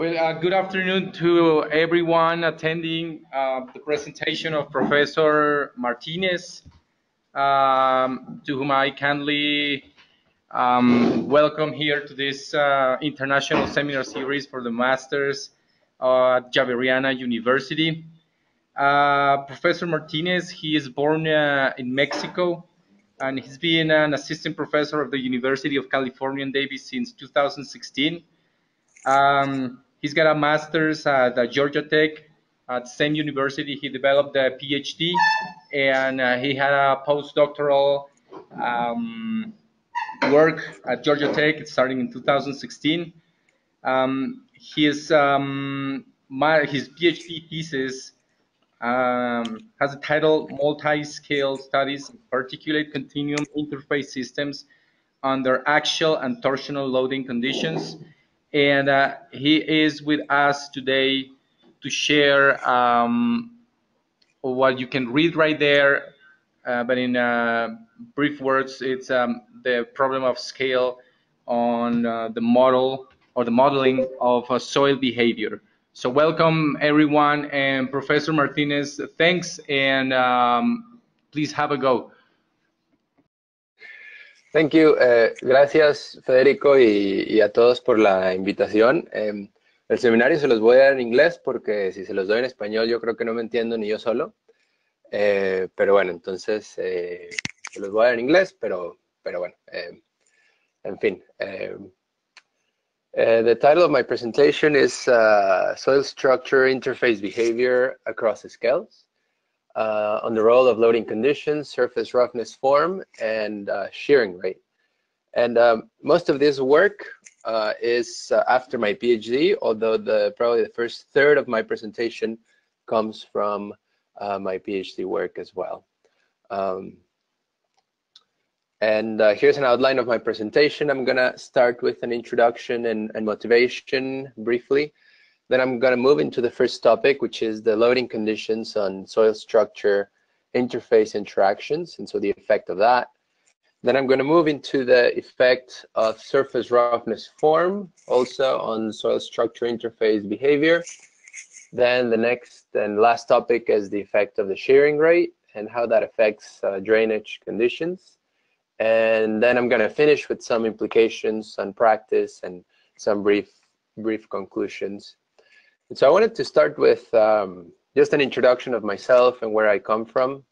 Well, good afternoon to everyone attending the presentation of Professor Martinez, to whom I kindly welcome here to this international seminar series for the Masters at Javeriana University. Professor Martinez, he is born in Mexico, and he's been an assistant professor of the University of California, Davis since 2016. He's got a master's at Georgia Tech at the same university. He developed a Ph.D. and he had a postdoctoral work at Georgia Tech starting in 2016. His PhD thesis has a title Multi-Scale Studies of Particulate Continuum Interface Systems under Axial and Torsional Loading Conditions. And he is with us today to share what you can read right there, but in brief words, it's the problem of scale on the model or the modeling of soil behavior. So welcome everyone, and Professor Martinez, thanks, and please have a go. Thank you. Gracias, Federico, y a todos por la invitación. El seminario se los voy a dar en inglés porque si se los doy en español yo creo que no me entiendo ni yo solo. Pero bueno, entonces se los voy a dar en inglés, pero bueno, en fin. The title of my presentation is Soil Structure Interface Behavior Across the Scales. On the role of loading conditions, surface roughness form, and shearing rate. And most of this work is after my PhD, although probably the first third of my presentation comes from my PhD work as well. Here's an outline of my presentation. I'm gonna start with an introduction and motivation briefly. Then I'm going to move into the first topic, which is the loading conditions on soil structure interface interactions, and so the effect of that. Then I'm going to move into the effect of surface roughness form, also on soil structure interface behavior. Then the next and last topic is the effect of the shearing rate and how that affects drainage conditions. And then I'm going to finish with some implications on practice and some brief conclusions. And so I wanted to start with just an introduction of myself and where I come from.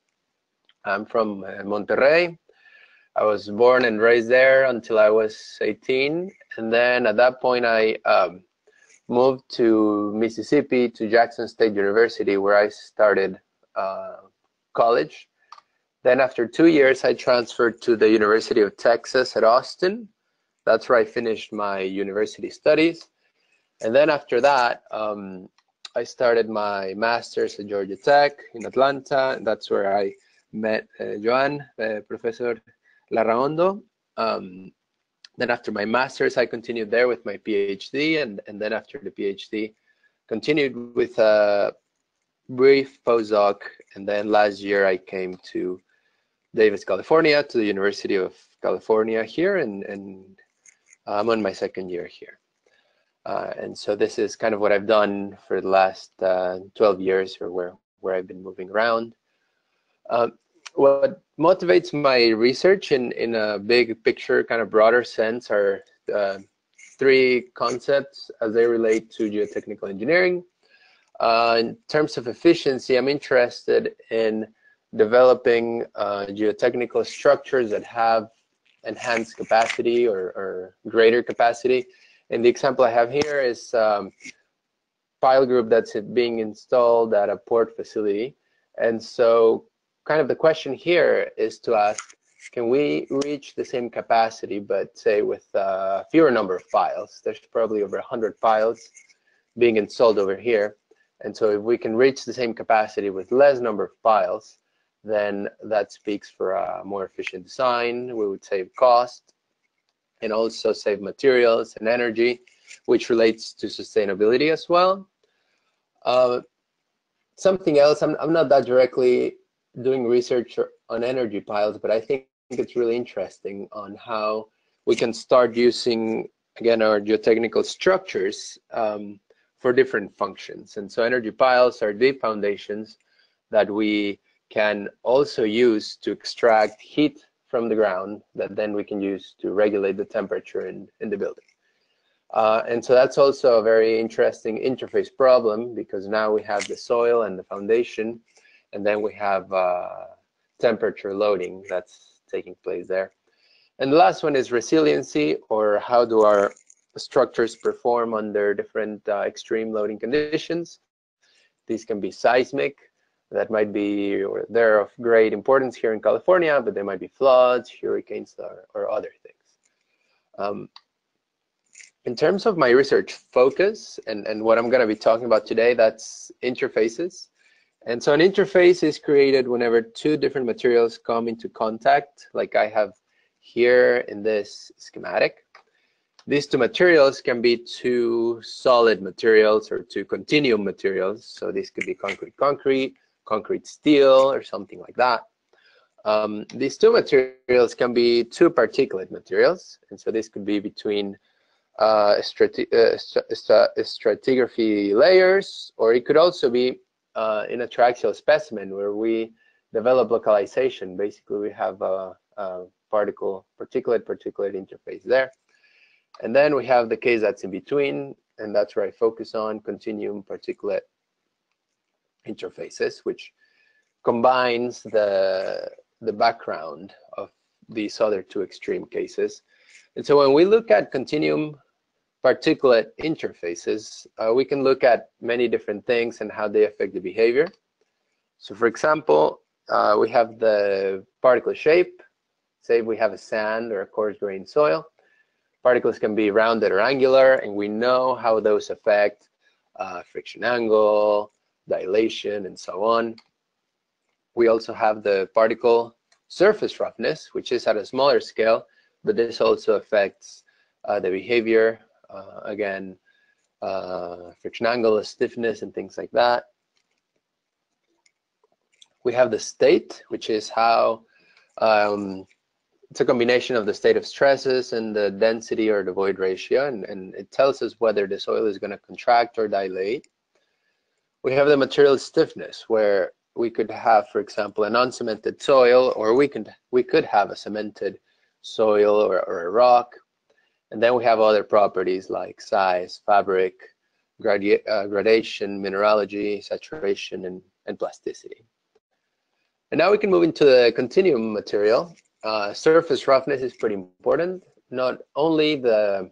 I'm from Monterrey. I was born and raised there until I was 18. And then at that point, I moved to Mississippi, to Jackson State University, where I started college. Then after 2 years, I transferred to the University of Texas at Austin. That's where I finished my university studies. And then after that, I started my master's at Georgia Tech in Atlanta. And that's where I met Joan, Professor Larraondo. Then after my master's, I continued there with my PhD. And then after the PhD, continued with a brief postdoc. And then last year, I came to Davis, California, to the University of California here. And I'm on my second year here. And so this is kind of what I've done for the last 12 years, or where I've been moving around. What motivates my research in a big picture, kind of broader sense, are three concepts as they relate to geotechnical engineering. In terms of efficiency, I'm interested in developing geotechnical structures that have enhanced capacity or greater capacity. And the example I have here is pile group that's being installed at a port facility. And so kind of the question here is to ask, can we reach the same capacity, but say with a fewer number of piles? There's probably over 100 piles being installed over here. And so if we can reach the same capacity with less number of piles, then that speaks for a more efficient design. We would save cost and also save materials and energy, which relates to sustainability as well. Something else, I'm not that directly doing research on energy piles, but I think it's really interesting on how we can start using, again, our geotechnical structures for different functions. And so energy piles are deep foundations that we can also use to extract heat from the ground that then we can use to regulate the temperature in the building. And so that's also a very interesting interface problem, because now we have the soil and the foundation, and then we have temperature loading that's taking place there. And the last one is resiliency, or how do our structures perform under different extreme loading conditions. These can be seismic, that might be, or they're of great importance here in California, but they might be floods, hurricanes, or other things. In terms of my research focus and what I'm going to be talking about today, that's interfaces. And so an interface is created whenever two different materials come into contact, like I have here in this schematic. These two materials can be two solid materials or two continuum materials. So this could be concrete, concrete steel, or something like that. These two materials can be two particulate materials. And so this could be between stratigraphy layers, or it could also be in a triaxial specimen where we develop localization. Basically, we have a particulate interface there. And then we have the case that's in between, and that's where I focus on, continuum particulate interfaces, which combines the background of these other two extreme cases. And so when we look at continuum particulate interfaces, we can look at many different things and how they affect the behavior. So for example, we have the particle shape. Say we have a sand or a coarse-grained soil. Particles can be rounded or angular, and we know how those affect friction angle, dilation, and so on. We also have the particle surface roughness, which is at a smaller scale, but this also affects the behavior. Again, friction angle, stiffness, and things like that. We have the state, which is how it's a combination of the state of stresses and the density or the void ratio, and it tells us whether the soil is going to contract or dilate. We have the material stiffness, where we could have, for example, an uncemented soil, or we could have a cemented soil or a rock. And then we have other properties like size, fabric, gradation, mineralogy, saturation, and plasticity. And now we can move into the continuum material. Surface roughness is pretty important. Not only the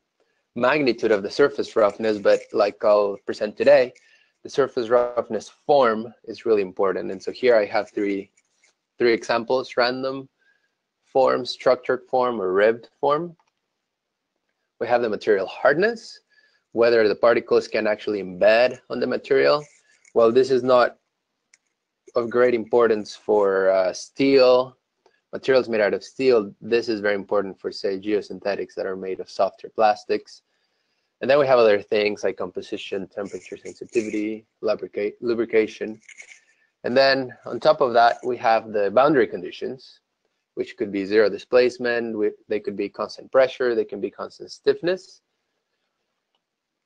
magnitude of the surface roughness, but like I'll present today, the surface roughness form is really important. And so here I have three examples: random form, structured form, or ribbed form. We have the material hardness, whether the particles can actually embed on the material. Well, this is not of great importance for steel, materials made out of steel. This is very important for, say, geosynthetics that are made of softer plastics. And then we have other things like composition, temperature sensitivity, lubrication. And then on top of that, we have the boundary conditions, which could be zero displacement, they could be constant pressure, they can be constant stiffness.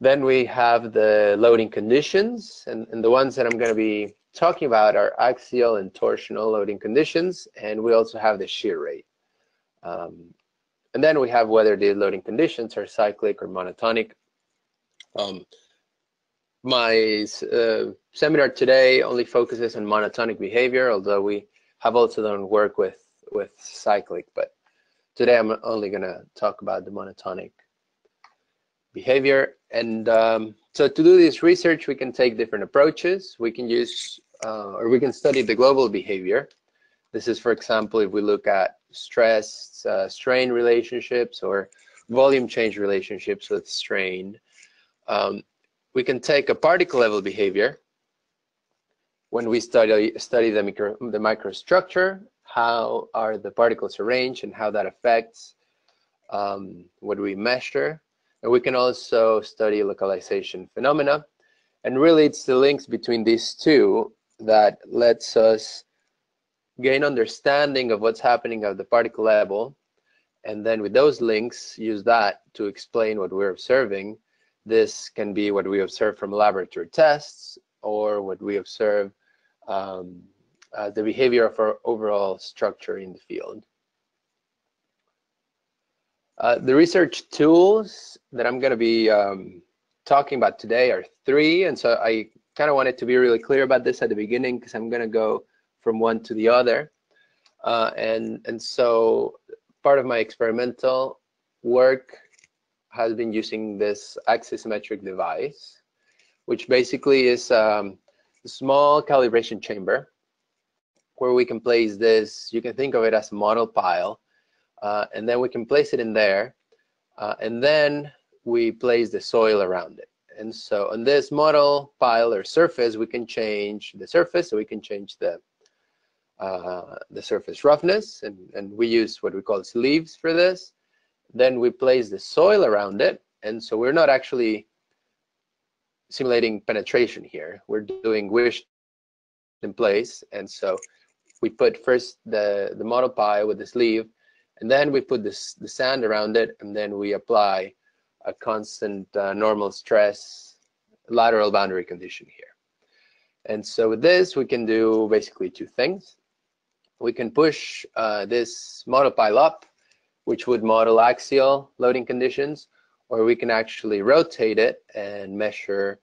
Then we have the loading conditions, and the ones that I'm going to be talking about are axial and torsional loading conditions, and we also have the shear rate. And then we have whether the loading conditions are cyclic or monotonic. My seminar today only focuses on monotonic behavior, although we have also done work with cyclic, but today I'm only going to talk about the monotonic behavior. And so to do this research, we can take different approaches. We can use, or we can study the global behavior. This is, for example, if we look at stress, strain relationships, or volume change relationships with strain. We can take a particle level behavior when we study the microstructure, how are the particles arranged and how that affects what we measure. And we can also study localization phenomena. And really, it's the links between these two that lets us gain understanding of what's happening at the particle level. And then with those links, use that to explain what we're observing. This can be what we observe from laboratory tests or what we observe the behavior of our overall structure in the field. The research tools that I'm going to be talking about today are 3, and so I kind of wanted to be really clear about this at the beginning because I'm going to go from one to the other. And so part of my experimental work has been using this axisymmetric device, which basically is a small calibration chamber where we can place this. You can think of it as a model pile, and then we can place it in there, and then we place the soil around it. And so on this model pile or surface, we can change the surface, so we can change the surface roughness, and we use what we call sleeves for this. Then we place the soil around it, and so we're not actually simulating penetration here. We're doing wish in place, and so we put first the model pile with the sleeve, and then we put the sand around it, and then we apply a constant normal stress lateral boundary condition here. And so with this, we can do basically 2 things. We can push this model pile up, which would model axial loading conditions, or we can actually rotate it and measure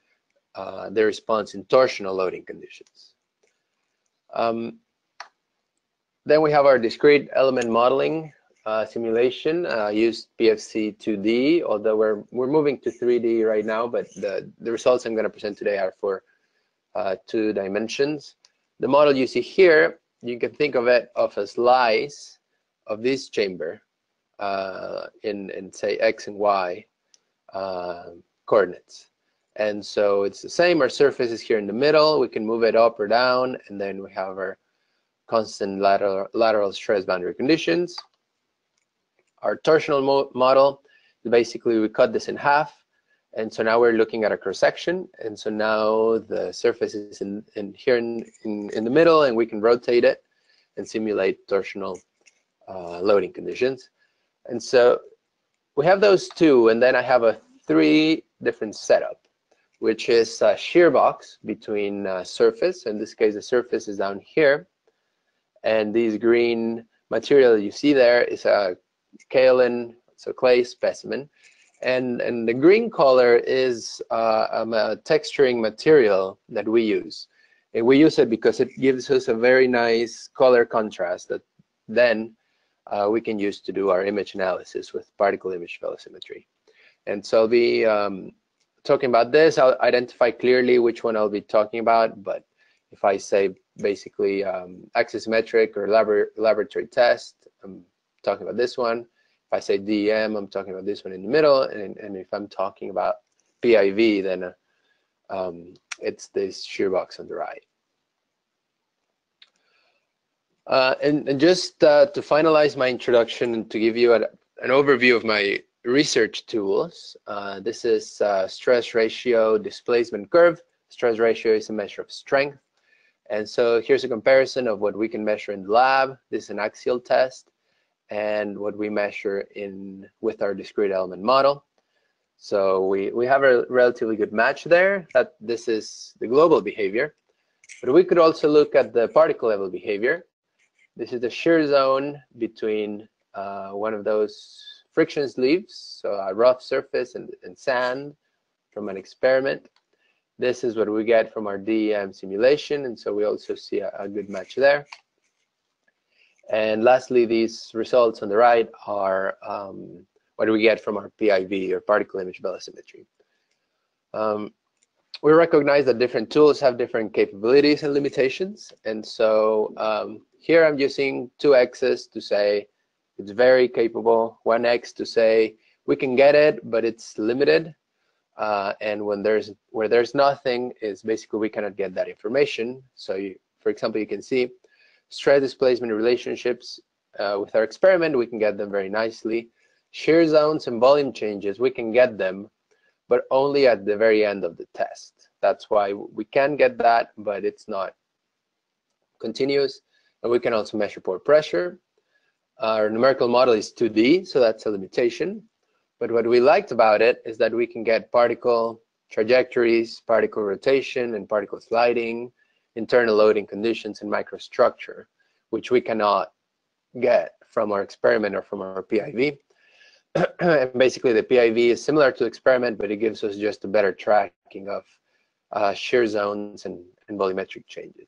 the response in torsional loading conditions. Then we have our discrete element modeling simulation, used Ph.D. 2D, although we're moving to 3D right now, but the results I'm going to present today are for 2 dimensions. The model you see here, you can think of it of a slice of this chamber in say X and Y coordinates. And so it's the same. Our surface is here in the middle. We can move it up or down, and then we have our constant lateral stress boundary conditions. Our torsional model, basically we cut this in half, and so now we're looking at a cross section, and so now the surface is here in the middle, and we can rotate it and simulate torsional loading conditions. And so we have those 2, and then I have a 3 different setup, which is a shear box between surface. In this case, the surface is down here, and this green material you see there is a kaolin, so clay specimen, and the green color is a texturing material that we use, and we use it because it gives us a very nice color contrast that then we can use to do our image analysis with particle image velocimetry. And so I'll be talking about this. I'll identify clearly which one I'll be talking about, but if I say basically axisymmetric or laboratory test, I'm talking about this one. If I say DEM, I'm talking about this one in the middle, and if I'm talking about PIV, then it's this shear box on the right. And just to finalize my introduction and to give you an overview of my research tools, this is stress ratio displacement curve. Stress ratio is a measure of strength. And so here's a comparison of what we can measure in the lab. This is an axial test, and what we measure with our discrete element model. So we have a relatively good match there, that this is the global behavior. But we could also look at the particle level behavior. This is the shear zone between one of those friction sleeves, so a rough surface and sand from an experiment. This is what we get from our DEM simulation, and so we also see a good match there. And lastly, these results on the right are what we get from our PIV, or particle image velocimetry. We recognize that different tools have different capabilities and limitations, and so here I'm using 2 X's to say it's very capable, 1 X to say we can get it, but it's limited. And where there's nothing is basically we cannot get that information. So for example, you can see stress displacement relationships with our experiment, we can get them very nicely. Shear zones and volume changes, we can get them, but only at the very end of the test. That's why we can get that, but it's not continuous. And we can also measure pore pressure. Our numerical model is 2D, so that's a limitation. But what we liked about it is that we can get particle trajectories, particle rotation, and particle sliding, internal loading conditions, and microstructure, which we cannot get from our experiment or from our PIV. And basically, the PIV is similar to the experiment, but it gives us just a better tracking of shear zones and volumetric changes.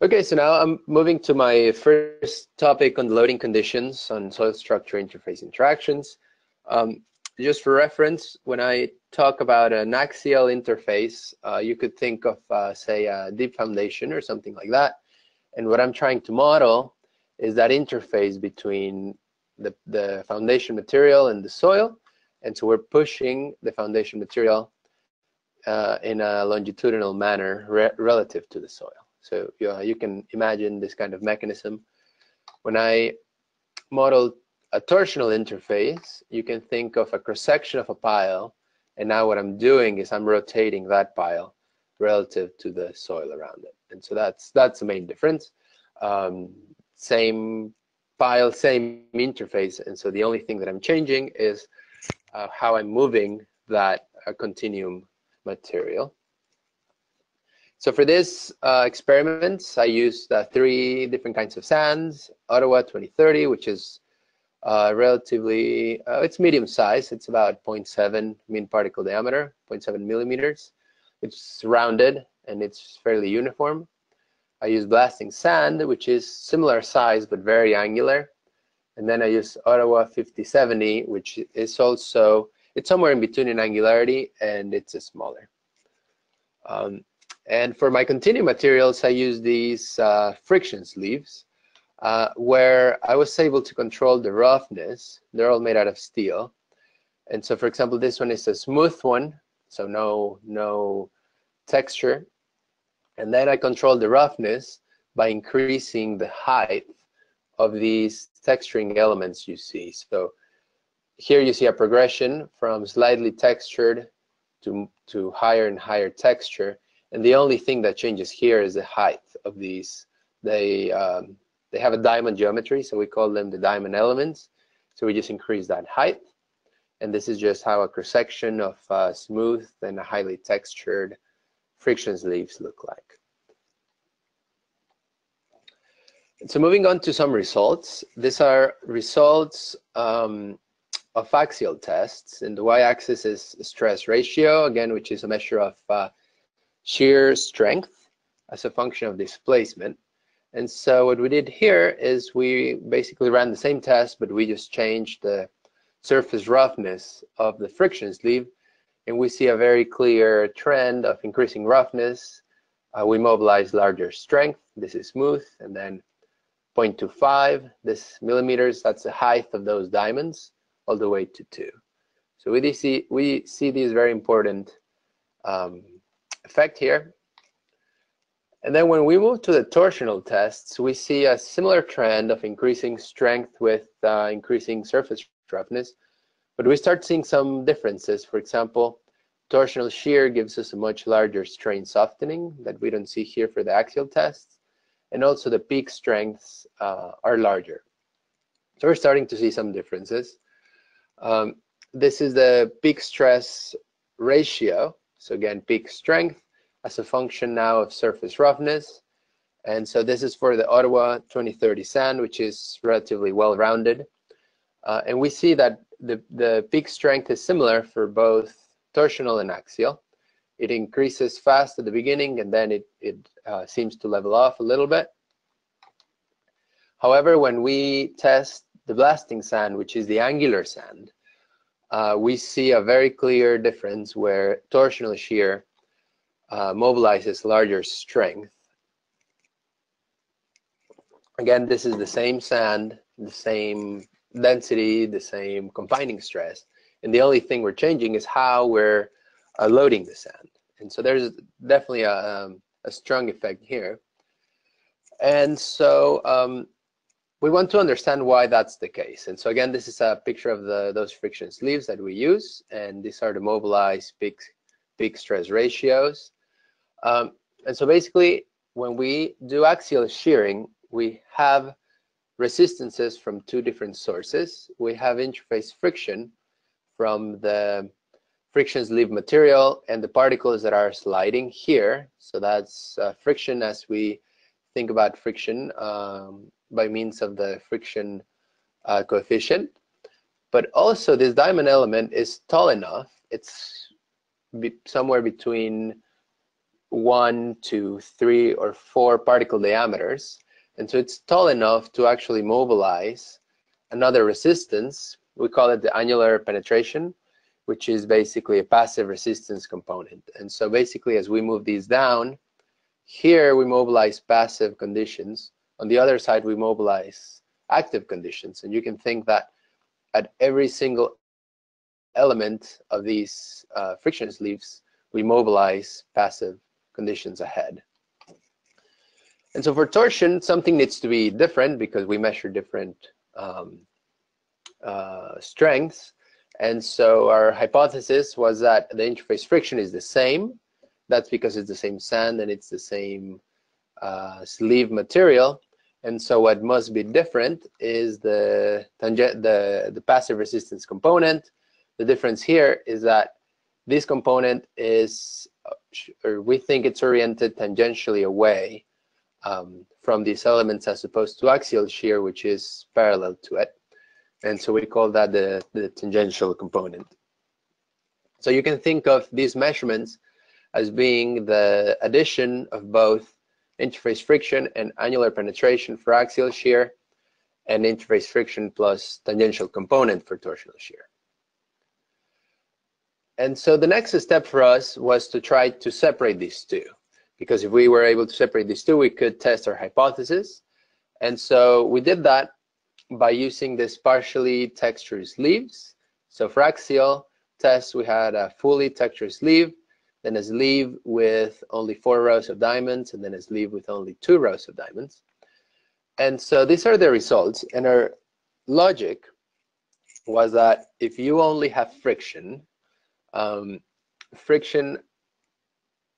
Okay, so now I'm moving to my first topic on loading conditions on soil structure interface interactions. Just for reference, when I talk about an axial interface, you could think of, say, a deep foundation or something like that. And what I'm trying to model is that interface between the foundation material and the soil. And so we're pushing the foundation material in a longitudinal manner relative to the soil. So you can imagine this kind of mechanism. When I model a torsional interface, you can think of a cross-section of a pile, and now what I'm doing is I'm rotating that pile relative to the soil around it. And so that's the main difference. Same pile, same interface, and so the only thing that I'm changing is how I'm moving that continuum material. So for this experiment, I used 3 different kinds of sands. Ottawa 2030, which is relatively, it's medium size. It's about 0.7 mean particle diameter, 0.7 millimeters. It's rounded and it's fairly uniform. I use blasting sand, which is similar size but very angular. And then I use Ottawa 5070, which is also, it's somewhere in between in angularity and it's smaller. And for my continuum materials, I use these friction sleeves where I was able to control the roughness. They're all made out of steel. And so, for example, this one is a smooth one, so no texture. And then I control the roughness by increasing the height of these texturing elements you see. So here you see a progression from slightly textured to higher and higher texture. And the only thing that changes here is the height of these. They have a diamond geometry, so we call them the diamond elements. So we just increase that height. And this is just how a cross-section of smooth and highly textured friction sleeves look like. So moving on to some results. These are results of axial tests. And the y-axis is stress ratio, again, which is a measure of shear strength as a function of displacement. And so what we did here is we basically ran the same test, but we just changed the surface roughness of the friction sleeve, and we see a very clear trend of increasing roughness. We mobilize larger strength. This is smooth, and then 0.25, this millimeters, that's the height of those diamonds, all the way to 2. So we see these very important effect here. And then when we move to the torsional tests, we see a similar trend of increasing strength with increasing surface roughness, but we start seeing some differences. For example, torsional shear gives us a much larger strain softening that we don't see here for the axial tests, and also the peak strengths are larger. So we're starting to see some differences. This is the peak stress ratio. So again, peak strength as a function now of surface roughness. And so this is for the Ottawa 2030 sand, which is relatively well-rounded. And we see that the peak strength is similar for both torsional and axial. It increases fast at the beginning, and then it seems to level off a little bit. However, when we test the blasting sand, which is the angular sand, we see a very clear difference where torsional shear mobilizes larger strength. Again, this is the same sand, the same density, the same confining stress, and the only thing we're changing is how we're loading the sand. And so there's definitely a strong effect here. And so we want to understand why that's the case. And so again, this is a picture of those friction sleeves that we use, and these are the mobilized peak stress ratios. And so basically, when we do axial shearing, we have resistances from two different sources. We have interface friction from the friction sleeve material and the particles that are sliding here. So that's friction as we think about friction by means of the friction coefficient. But also this diamond element is tall enough. It's somewhere between 1 to 3 or 4 particle diameters. And so it's tall enough to actually mobilize another resistance. We call it the annular penetration, which is basically a passive resistance component. And so basically as we move these down, here we mobilize passive conditions. On the other side, we mobilize active conditions. And you can think that at every single element of these friction sleeves, we mobilize passive conditions ahead. And so for torsion, something needs to be different because we measure different strengths. And so our hypothesis was that the interface friction is the same. That's because it's the same sand and it's the same sleeve material. And so what must be different is the passive resistance component. The difference here is that this component is, or we think it's oriented tangentially away from these elements as opposed to axial shear, which is parallel to it. And so we call that the tangential component. So you can think of these measurements as being the addition of both interface friction and annular penetration for axial shear, and interface friction plus tangential component for torsional shear. And so the next step for us was to try to separate these two, because if we were able to separate these two, we could test our hypothesis. And so we did that by using this partially textured sleeves. So for axial tests, we had a fully textured sleeve, then a sleeve with only 4 rows of diamonds, and then a sleeve with only 2 rows of diamonds. And so these are the results. And our logic was that if you only have friction, friction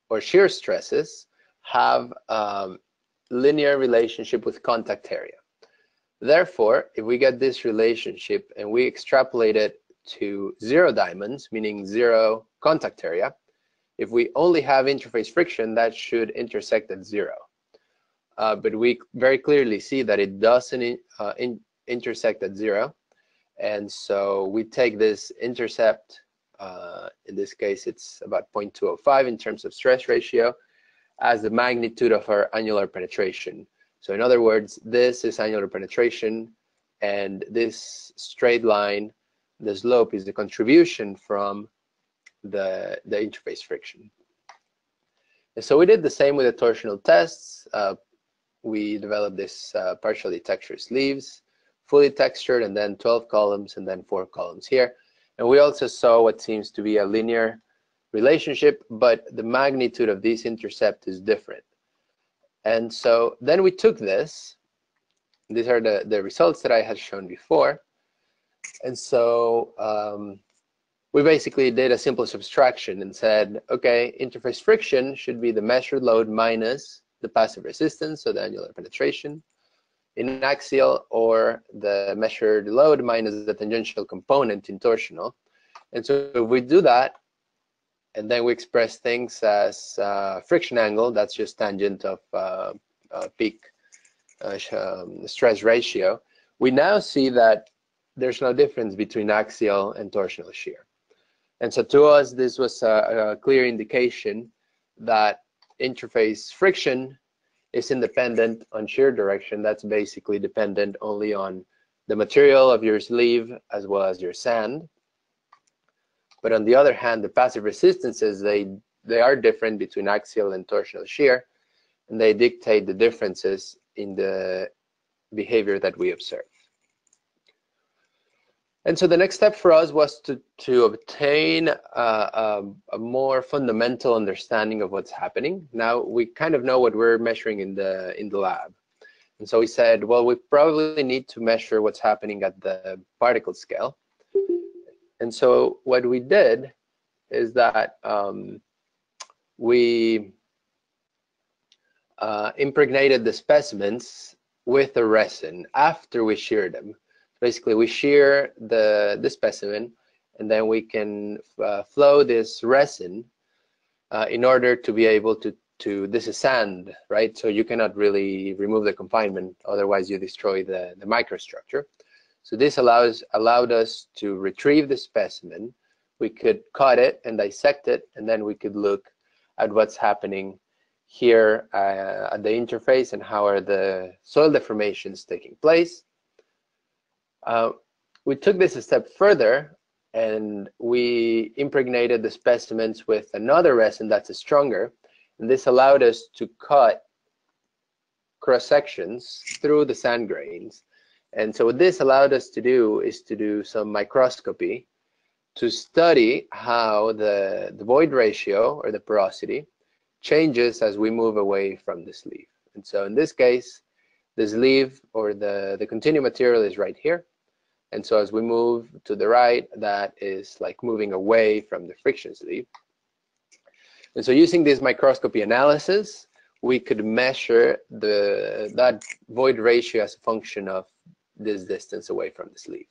or shear stresses have linear relationship with contact area. Therefore, if we get this relationship and we extrapolate it to 0 diamonds, meaning 0 contact area, if we only have interface friction, that should intersect at 0. But we very clearly see that it doesn't intersect at 0. And so we take this intercept, in this case it's about 0.205 in terms of stress ratio, as the magnitude of our annular penetration. So in other words, this is annular penetration, and this straight line, the slope, is the contribution from the interface friction. And so we did the same with the torsional tests. We developed this partially textured sleeves, fully textured, and then 12 columns, and then 4 columns here. And we also saw what seems to be a linear relationship, but the magnitude of this intercept is different. And so then we took this. These are the results that I had shown before. And so we basically did a simple subtraction and said, okay, interface friction should be the measured load minus the passive resistance, so the annular penetration in axial, or the measured load minus the tangential component in torsional. And so if we do that, and then we express things as friction angle, that's just tangent of peak stress ratio, we now see that there's no difference between axial and torsional shear. And so to us, this was a clear indication that interface friction is independent on shear direction. That's basically dependent only on the material of your sleeve as well as your sand. But on the other hand, the passive resistances, they are different between axial and torsional shear, and they dictate the differences in the behavior that we observe. And so the next step for us was to obtain a more fundamental understanding of what's happening. Now we kind of know what we're measuring in the lab. And so we said, well, we probably need to measure what's happening at the particle scale. And so what we did is that we impregnated the specimens with a resin after we shear them. Basically, we shear the specimen, and then we can flow this resin in order to be able to this is sand, right? So you cannot really remove the confinement, otherwise you destroy the microstructure. So this allowed us to retrieve the specimen. We could cut it and dissect it, and then we could look at what's happening here at the interface and how are the soil deformations taking place. We took this a step further, and we impregnated the specimens with another resin that's stronger, and this allowed us to cut cross sections through the sand grains. And so what this allowed us to do is to do some microscopy to study how the void ratio, or the porosity, changes as we move away from the sleeve. And so in this case, the sleeve, or the continuum material, is right here. And so as we move to the right, that is like moving away from the friction sleeve. And so using this microscopy analysis, we could measure that void ratio as a function of this distance away from the sleeve.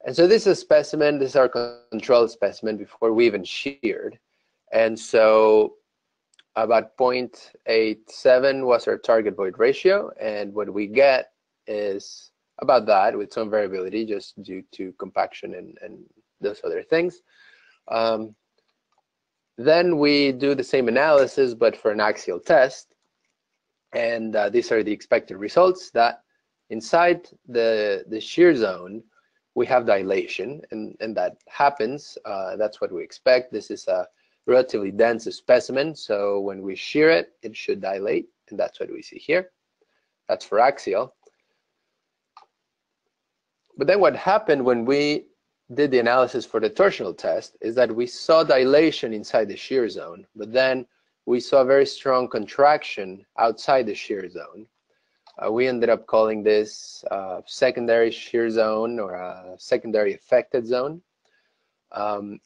And so this is a specimen, this is our control specimen before we even sheared. And so about 0.87 was our target void ratio, and what we get is about that, with some variability just due to compaction and those other things. Then we do the same analysis, but for an axial test, and these are the expected results, that inside the shear zone we have dilation, and that happens. That's what we expect. This is a relatively dense specimen, so when we shear it, it should dilate, and that's what we see here. That's for axial. But then what happened when we did the analysis for the torsional test is that we saw dilation inside the shear zone, but then we saw very strong contraction outside the shear zone. We ended up calling this secondary shear zone, or a secondary affected zone.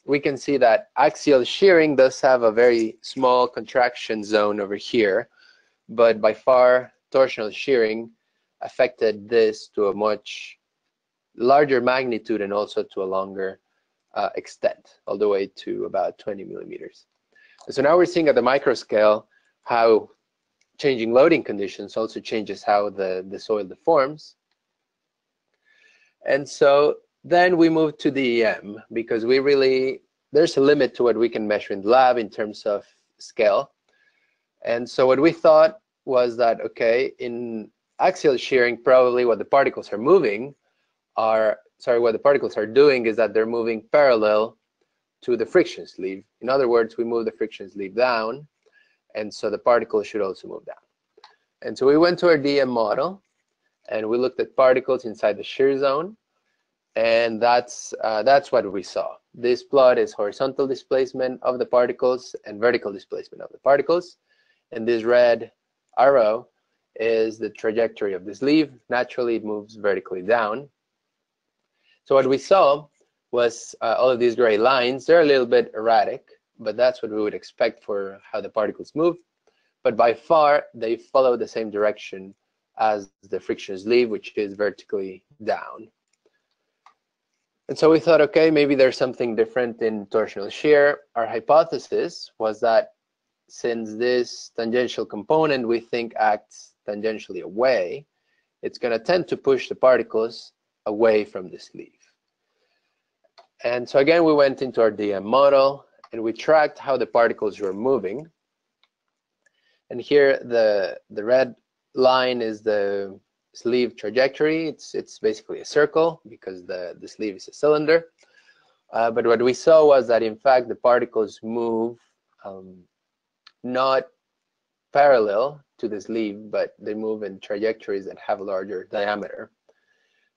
We can see that axial shearing does have a very small contraction zone over here, but by far torsional shearing affected this to a much larger magnitude and also to a longer extent, all the way to about 20 millimeters. And so now we're seeing at the micro scale how changing loading conditions also changes how the soil deforms. And so then we move to the EM, because there's a limit to what we can measure in the lab in terms of scale. And so what we thought was that, okay, in axial shearing, probably what the particles are moving what the particles are doing is that they're moving parallel to the friction sleeve. In other words, we move the friction sleeve down, and so the particles should also move down. And so we went to our DM model, and we looked at particles inside the shear zone, and that's what we saw. This plot is horizontal displacement of the particles and vertical displacement of the particles, and this red arrow is the trajectory of the sleeve. Naturally, it moves vertically down. So what we saw was all of these gray lines. They're a little bit erratic, but that's what we would expect for how the particles move. But by far, they follow the same direction as the friction sleeve, which is vertically down. And so we thought, okay, maybe there's something different in torsional shear. Our hypothesis was that since this tangential component we think acts tangentially away, it's going to tend to push the particles away from the sleeve. And so again, we went into our DM model, and we tracked how the particles were moving. And here, the red line is the sleeve trajectory. It's basically a circle because the sleeve is a cylinder. But what we saw was that, in fact, the particles move not parallel to the sleeve, but they move in trajectories that have a larger diameter.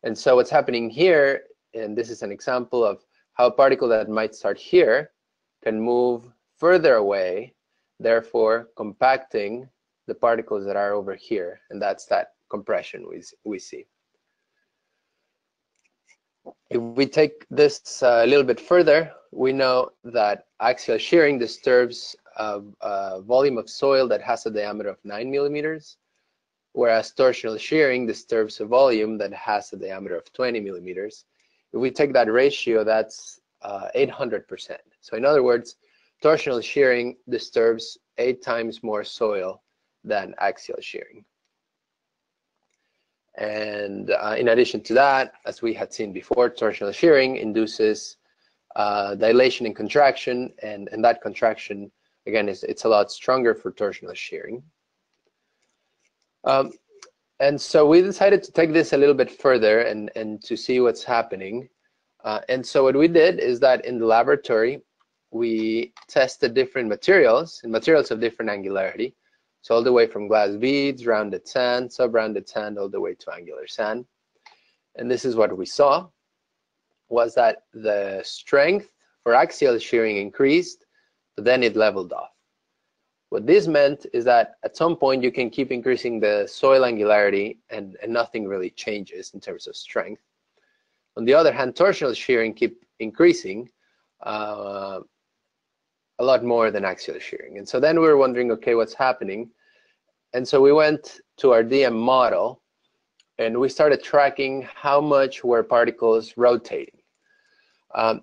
And so what's happening here, and this is an example of how a particle that might start here can move further away, therefore compacting the particles that are over here, and that's that compression we see. If we take this a little bit further, we know that axial shearing disturbs a volume of soil that has a diameter of 9 millimeters. whereas torsional shearing disturbs a volume that has a diameter of 20 millimeters. If we take that ratio, that's 800%. So in other words, torsional shearing disturbs 8 times more soil than axial shearing. And in addition to that, as we had seen before, torsional shearing induces dilation and contraction, and that contraction, again, it's a lot stronger for torsional shearing. And so we decided to take this a little bit further and to see what's happening. And so what we did is that in the laboratory, we tested different materials and materials of different angularity. So all the way from glass beads, rounded sand, sub-rounded sand, all the way to angular sand. And this is what we saw, was that the strength for axial shearing increased, but then it leveled off. What this meant is that at some point you can keep increasing the soil angularity and nothing really changes in terms of strength. On the other hand, torsional shearing keep increasing a lot more than axial shearing. And so then we were wondering, okay, what's happening? And so we went to our DM model and we started tracking how much were particles rotating. And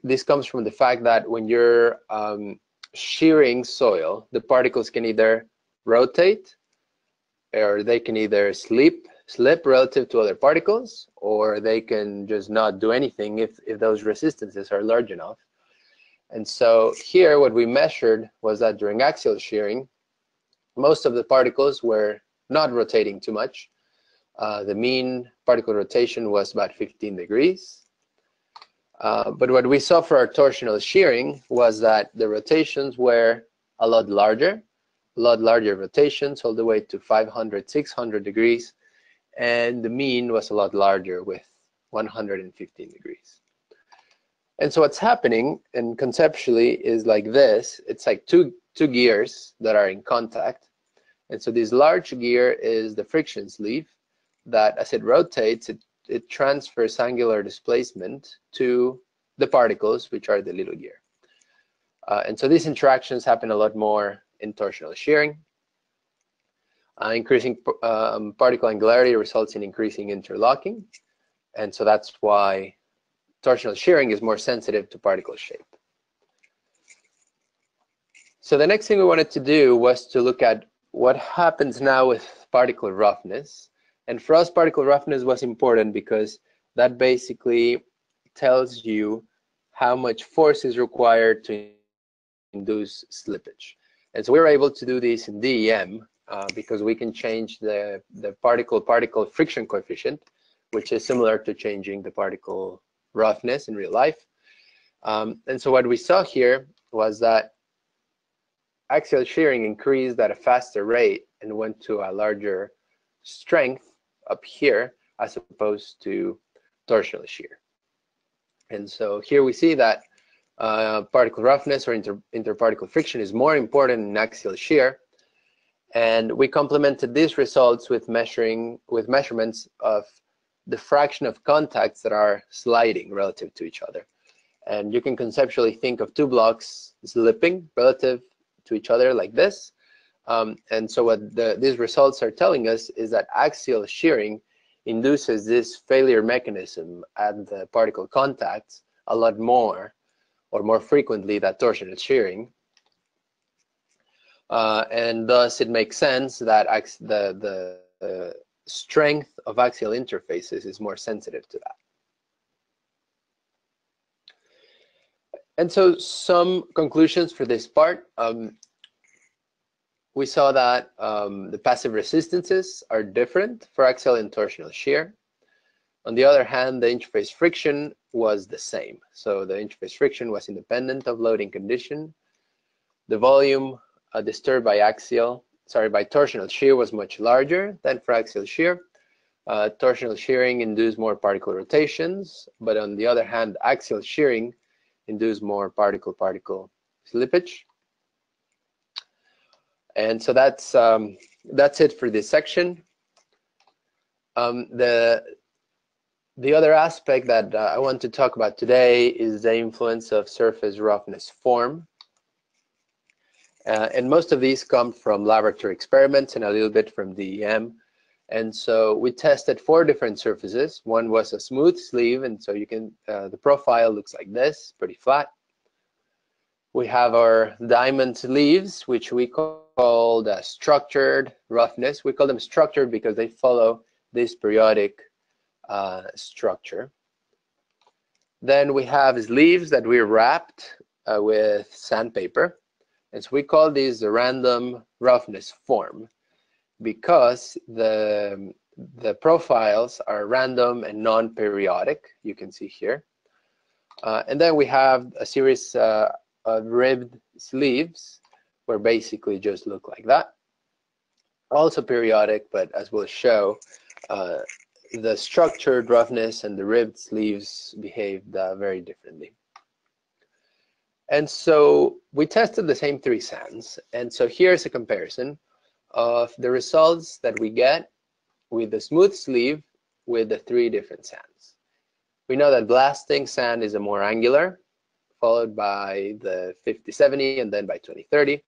this comes from the fact that when you're shearing soil, the particles can either rotate or they can either slip relative to other particles, or they can just not do anything if those resistances are large enough. And so here what we measured was that during axial shearing, most of the particles were not rotating too much. The mean particle rotation was about 15 degrees. But what we saw for our torsional shearing was that the rotations were a lot larger rotations, all the way to 500, 600 degrees. And the mean was a lot larger with 115 degrees. And so what's happening, and conceptually, is like this. It's like two gears that are in contact. And so this large gear is the friction sleeve that, as it rotates, it transfers angular displacement to the particles, which are the little gear. And so these interactions happen a lot more in torsional shearing. Increasing particle angularity results in increasing interlocking. And so that's why torsional shearing is more sensitive to particle shape. So the next thing we wanted to do was to look at what happens now with particle roughness. And for us, particle roughness was important because that basically tells you how much force is required to induce slippage. And so we were able to do this in DEM because we can change the particle friction coefficient, which is similar to changing the particle roughness in real life. And so what we saw here was that axial shearing increased at a faster rate and went to a larger strength up here as opposed to torsional shear. And so here we see that particle roughness or interparticle friction is more important in axial shear. And we complemented these results with measurements of the fraction of contacts that are sliding relative to each other. And you can conceptually think of two blocks slipping relative to each other like this. And so what these results are telling us is that axial shearing induces this failure mechanism at the particle contacts a lot more, or more frequently, than torsional shearing. And thus it makes sense that the strength of axial interfaces is more sensitive to that. And so some conclusions for this part. We saw that the passive resistances are different for axial and torsional shear. On the other hand, the interface friction was the same. So the interface friction was independent of loading condition. The volume disturbed by torsional shear was much larger than for axial shear. Torsional shearing induced more particle rotations, but on the other hand, axial shearing induced more particle-particle slippage. And so that's it for this section. The other aspect that I want to talk about today is the influence of surface roughness form. And most of these come from laboratory experiments and a little bit from DEM. And so we tested 4 different surfaces. One was a smooth sleeve, and so you can, the profile looks like this, pretty flat. We have our diamond sleeves, which we called structured roughness. We call them structured because they follow this periodic structure. Then we have sleeves that we wrapped with sandpaper. And so we call these the random roughness form because the profiles are random and non-periodic, you can see here. And then we have a series of ribbed sleeves where basically just look like that. Also periodic, but as we'll show, the structured roughness and the ribbed sleeves behaved very differently. And so we tested the same 3 sands. And so here's a comparison of the results that we get with the smooth sleeve with the 3 different sands. We know that blasting sand is a more angular, followed by the 5070 and then by 2030.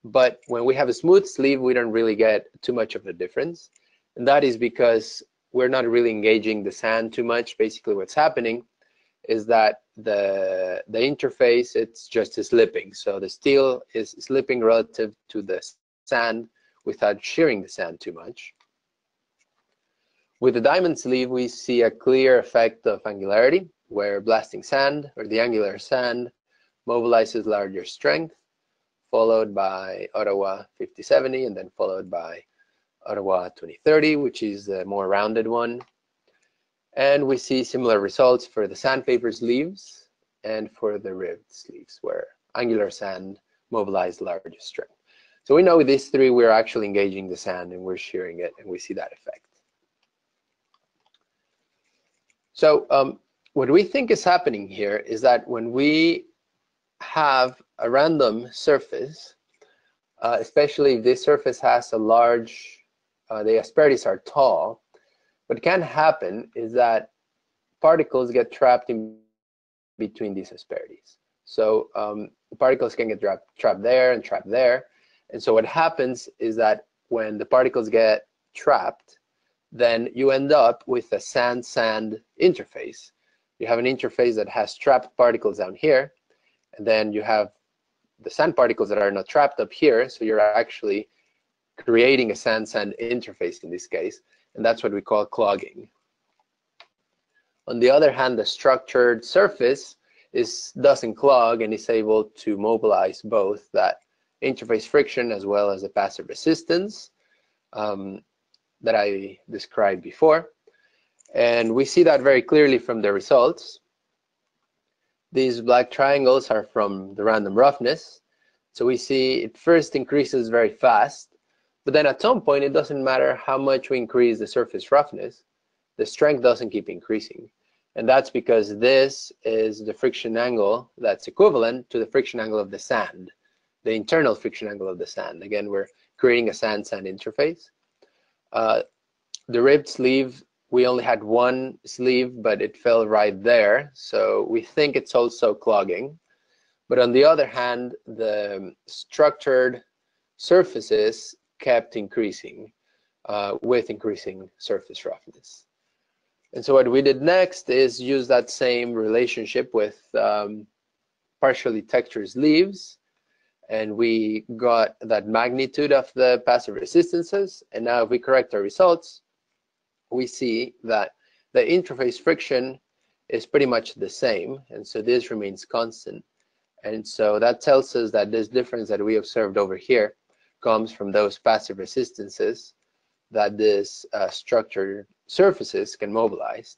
But when we have a smooth sleeve, we don't really get too much of a difference. And that is because we're not really engaging the sand too much. Basically what's happening is that the interface, it's just slipping. So the steel is slipping relative to the sand without shearing the sand too much. With the diamond sleeve, we see a clear effect of angularity, where blasting sand, or the angular sand, mobilizes larger strength, followed by Ottawa 5070, and then followed by Ottawa 2030, which is the more rounded one. And we see similar results for the sandpaper sleeves and for the ribbed sleeves, where angular sand mobilized larger strength. So we know with these 3, we're actually engaging the sand and we're shearing it, and we see that effect. So what we think is happening here is that when we have a random surface, especially if this surface has a large, the asperities are tall, what can happen is that particles get trapped in between these asperities. So particles can get trapped there and trapped there. And so what happens is that when the particles get trapped, then you end up with a sand-sand interface. You have an interface that has trapped particles down here, and then you have the sand particles that are not trapped up here, so you're actually creating a sand-sand interface in this case, and that's what we call clogging. On the other hand, the structured surface doesn't clog and is able to mobilize both that interface friction as well as the passive resistance that I described before. And we see that very clearly from the results. These black triangles are from the random roughness. So we see it first increases very fast, but then at some point it doesn't matter how much we increase the surface roughness, the strength doesn't keep increasing. And that's because this is the friction angle that's equivalent to the friction angle of the sand, the internal friction angle of the sand. Again, we're creating a sand-sand interface. The ribbed sleeve, we only had 1 sleeve, but it fell right there. So we think it's also clogging. But on the other hand, the structured surfaces kept increasing with increasing surface roughness. And so what we did next is use that same relationship with partially textured sleeves, and we got that magnitude of the passive resistances. And now if we correct our results, we see that the interface friction is pretty much the same, and so this remains constant. And so that tells us that this difference that we observed over here comes from those passive resistances that this structured surfaces can mobilize.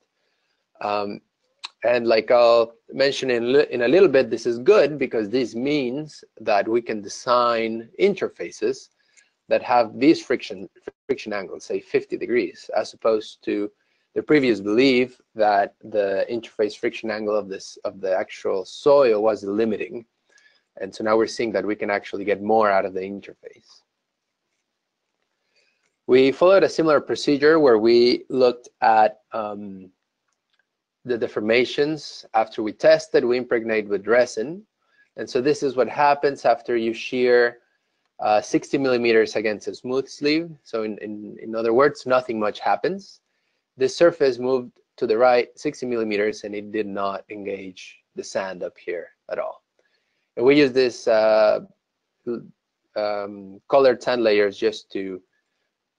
And like I'll mention in a little bit, this is good because this means that we can design interfaces that have these friction angles, say 50 degrees, as opposed to the previous belief that the interface friction angle of the actual soil was limiting. And so now we're seeing that we can actually get more out of the interface. We followed a similar procedure where we looked at the deformations. After we tested, we impregnate with resin. And so this is what happens after you shear 60 millimeters against a smooth sleeve. So in other words, nothing much happens. This surface moved to the right 60 millimeters and it did not engage the sand up here at all. And we use this colored sand layers just to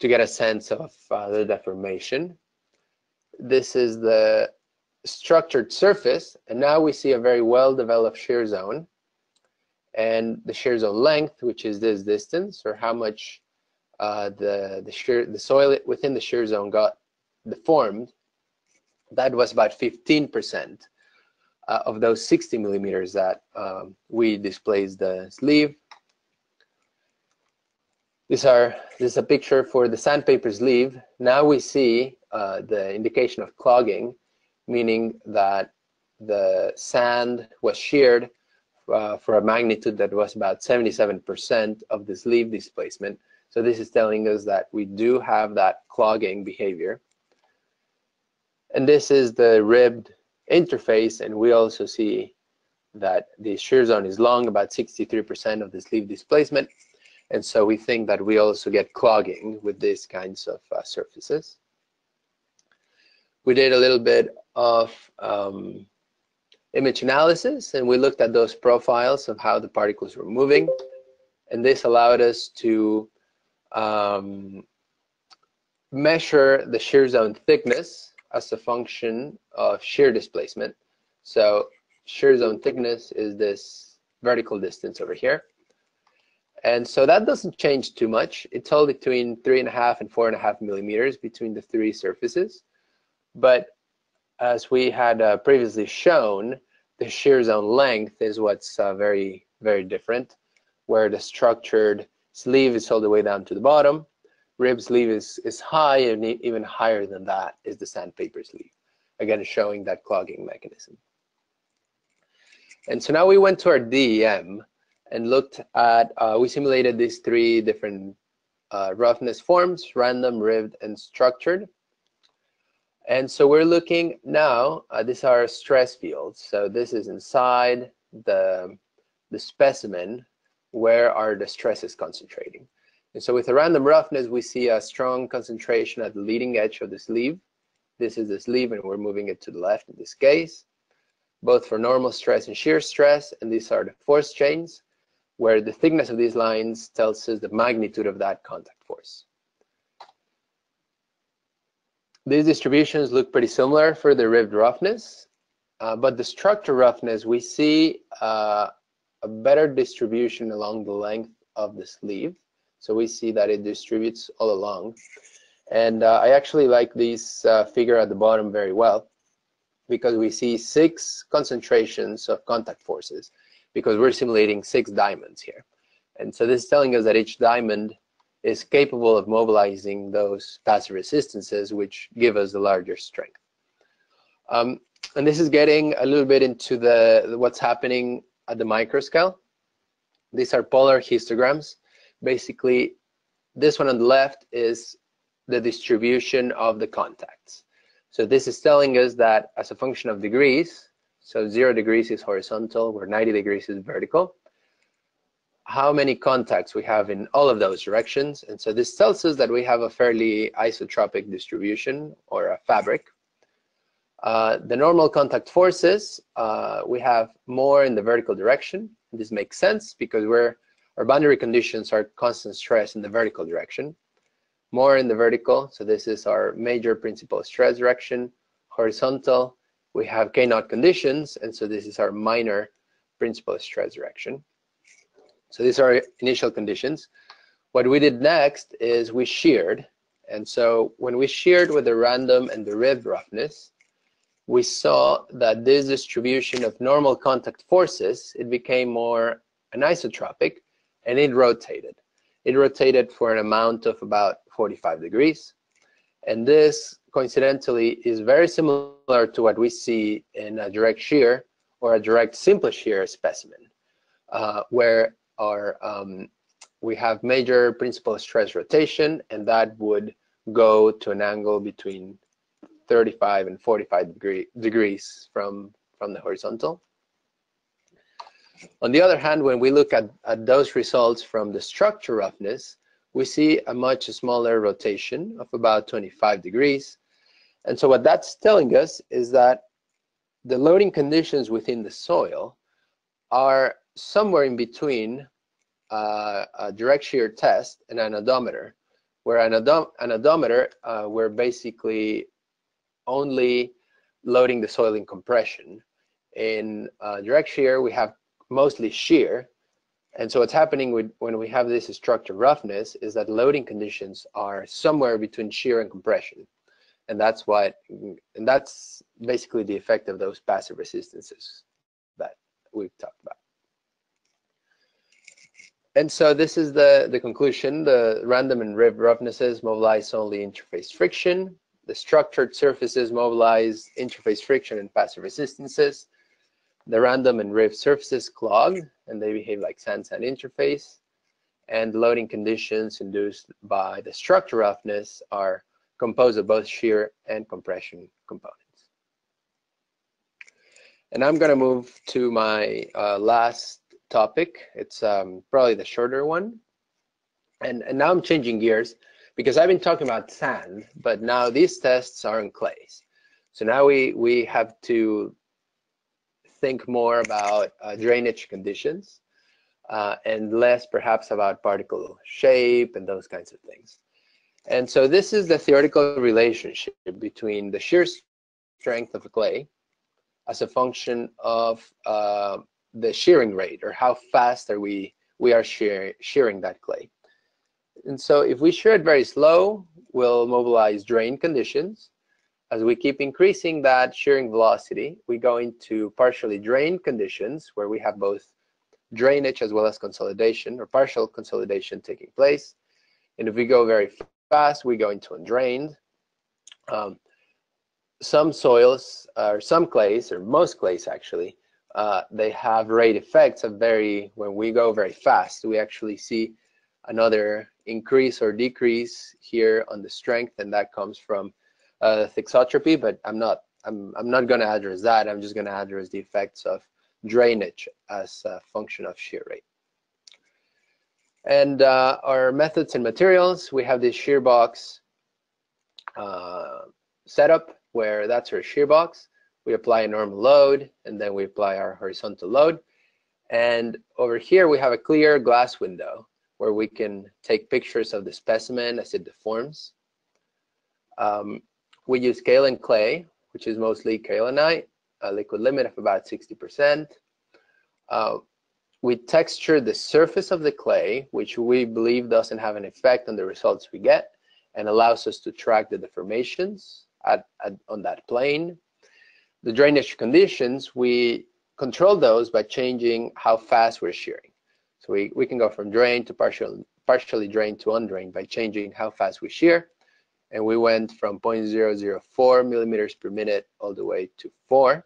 get a sense of the deformation. This is the structured surface, and now we see a very well-developed shear zone. And the shear zone length, which is this distance, or how much the soil within the shear zone got deformed, that was about 15% of those 60 millimeters that we displaced the sleeve. This is a picture for the sandpaper sleeve. Now we see the indication of clogging, meaning that the sand was sheared for a magnitude that was about 77% of the sleeve displacement. So this is telling us that we do have that clogging behavior. And this is the ribbed interface, and we also see that the shear zone is long, about 63% of the sleeve displacement. And so we think that we also get clogging with these kinds of surfaces. We did a little bit of image analysis, and we looked at those profiles of how the particles were moving. And this allowed us to measure the shear zone thickness as a function of shear displacement. So shear zone thickness is this vertical distance over here. And so that doesn't change too much. It's all between 3.5 and 4.5 millimeters between the three surfaces. But as we had previously shown, the shear zone length is what's very, very different, where the structured sleeve is all the way down to the bottom. Rib sleeve is high, and even higher than that is the sandpaper sleeve, again showing that clogging mechanism. And so now we went to our DEM and looked at, we simulated these three different roughness forms: random, ribbed, and structured. And so we're looking now, these are stress fields. So this is inside the specimen, where are the stresses concentrating. And so with a random roughness, we see a strong concentration at the leading edge of the sleeve. This is the sleeve, and we're moving it to the left in this case, both for normal stress and shear stress. And these are the force chains, where the thickness of these lines tells us the magnitude of that contact force. These distributions look pretty similar for the ribbed roughness, but the structure roughness, we see a better distribution along the length of the sleeve. So we see that it distributes all along. And I actually like this figure at the bottom very well, because we see 6 concentrations of contact forces, because we're simulating 6 diamonds here. And so this is telling us that each diamond is capable of mobilizing those passive resistances, which give us the larger strength. And this is getting a little bit into what's happening at the microscale. These are polar histograms. Basically, this one on the left is the distribution of the contacts. So this is telling us that as a function of degrees, so 0 degrees is horizontal, where 90 degrees is vertical, how many contacts we have in all of those directions. And so this tells us that we have a fairly isotropic distribution, or a fabric. The normal contact forces, we have more in the vertical direction. This makes sense because our boundary conditions are constant stress in the vertical direction. More in the vertical, so this is our major principal stress direction. Horizontal, we have K0 conditions, and so this is our minor principal stress direction. So these are initial conditions. What we did next is we sheared. And so when we sheared with the random and the ribbed roughness, we saw that this distribution of normal contact forces, it became more anisotropic, and it rotated. It rotated for an amount of about 45 degrees. And this, coincidentally, is very similar to what we see in a direct shear or a direct simple shear specimen, where we have major principal stress rotation, and that would go to an angle between 35 and 45 degrees from the horizontal. On the other hand, when we look at those results from the structure roughness, we see a much smaller rotation of about 25 degrees. And so what that's telling us is that the loading conditions within the soil are somewhere in between a direct shear test and an odometer, where an odometer, we're basically only loading the soil in compression. In direct shear, we have mostly shear. And so what's happening when we have this structure roughness is that loading conditions are somewhere between shear and compression. And that's basically the effect of those passive resistances that we've talked about. And so this is the conclusion. The random and riv roughnesses mobilize only interface friction. The structured surfaces mobilize interface friction and passive resistances. The random and riv surfaces clog, and they behave like sand-sand interface. And the loading conditions induced by the structure roughness are composed of both shear and compression components. And I'm going to move to my last topic. It's probably the shorter one. And now I'm changing gears because I've been talking about sand, but now these tests are on clays. So now we have to think more about drainage conditions and less perhaps about particle shape and those kinds of things. And so this is the theoretical relationship between the shear strength of a clay as a function of the shearing rate, or how fast are we are shearing that clay. And so if we shear it very slow, we'll mobilize drain conditions. As we keep increasing that shearing velocity, we go into partially drained conditions where we have both drainage as well as consolidation, or partial consolidation taking place. And if we go very fast, we go into undrained. Some soils, or some clays, or most clays actually, they have rate effects of when we go very fast, we actually see another increase or decrease here on the strength, and that comes from thixotropy, but I'm not going to address that. I'm just going to address the effects of drainage as a function of shear rate. And our methods and materials, we have this shear box setup where that's our shear box. We apply a normal load, and then we apply our horizontal load. And over here, we have a clear glass window where we can take pictures of the specimen as it deforms. We use kaolin clay, which is mostly kaolinite, a liquid limit of about 60%. We texture the surface of the clay, which we believe doesn't have an effect on the results we get, and allows us to track the deformations on that plane. The drainage conditions, we control those by changing how fast we're shearing. So we can go from drained to partially drained to undrained by changing how fast we shear. And we went from 0.004 millimeters per minute all the way to 4.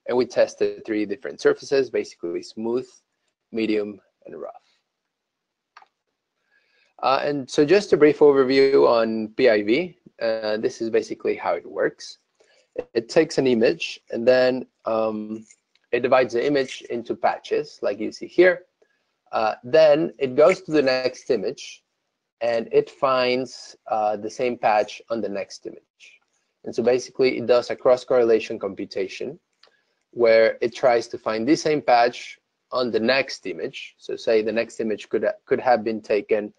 And we tested 3 different surfaces, basically smooth, medium, and rough. And so just a brief overview on PIV. This is basically how it works. It takes an image, and then it divides the image into patches, like you see here. Then it goes to the next image, and it finds the same patch on the next image. And so basically, it does a cross-correlation computation where it tries to find the same patch on the next image. So say the next image could have been taken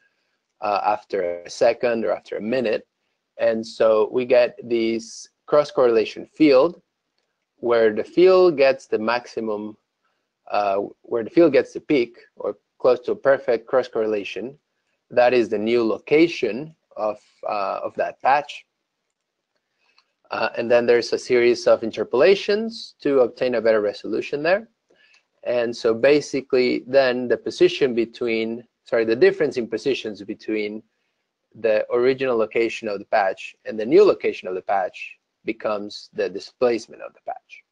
after a second or after a minute. And so we get this cross-correlation field where the field gets the maximum, where the field gets the peak, or close to a perfect cross-correlation. That is the new location of that patch. And then there's a series of interpolations to obtain a better resolution there. And so basically then the position between, the difference in positions between the original location of the patch and the new location of the patch becomes the displacement of the patch.